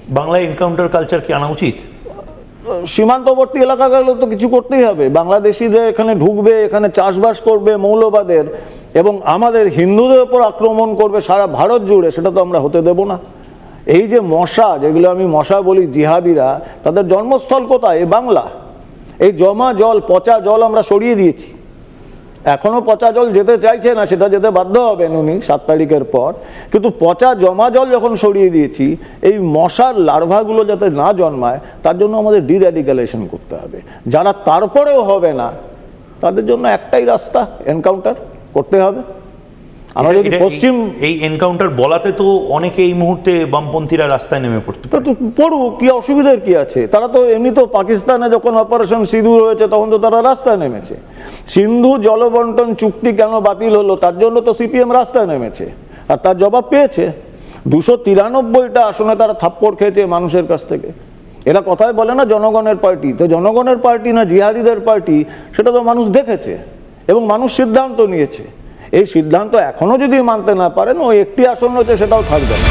বাংলায় encounter culture কি আনা উচিত? সীমান্তবর্তী এলাকাগুলো তো কিছু করতেই হবে। বাংলাদেশিদের এখানে ঢুকবে, এখানে চাষবাস করবে মৌলবাদের, এবং আমাদের হিন্দুদের ওপর আক্রমণ করবে সারা ভারত জুড়ে, সেটা তো আমরা হতে দেব না। এই যে মশা, যেগুলো আমি মশা বলি, জিহাদিরা, তাদের জন্মস্থল কোথায়? এই বাংলা। এই জমা জল, পচা জল আমরা সরিয়ে দিয়েছি। এখনও পচা জল যেতে চাইছে না, সেটা যেতে বাধ্য হবেন উনি 7 তারিখের পর। কিন্তু পচা জমা জল যখন সরিয়ে দিয়েছি, এই মশার লার্ভাগুলো যাতে না জন্মায় তার জন্য আমাদের ডির্যাডিকালেশন করতে হবে। যারা তারপরেও হবে না, তাদের জন্য একটাই রাস্তা, এনকাউন্টার করতে হবে। আমরা যদি পশ্চিম এই এনকাউন্টার বলাতে তো অনেকে এই মুহূর্তে বামপন্থীরা রাস্তায় নেমে পড়তে পড়ুক, কি অসুবিধার কি আছে? তারা তো এমনি তো পাকিস্তানে যখন অপারেশন সিঁদুর হয়েছে তখন তো তারা রাস্তায় নেমেছে। সিন্ধু জলবন্টন চুক্তি কেন বাতিল হলো তার জন্য তো সিপিএম রাস্তায় নেমেছে, আর তার জবাব পেয়েছে। 293টা আসনে তারা থাপ্পড় খেয়েছে মানুষের কাছ থেকে। এরা কথায় বলে না জনগণের পার্টি, তো জনগণের পার্টি না জিহাদিদের পার্টি, সেটা তো মানুষ দেখেছে এবং মানুষ সিদ্ধান্ত নিয়েছে। এই সিদ্ধান্ত এখনো যদি মানতে না পারেন, ওই একটি আসন রয়েছে, সেটাও থাকবে না।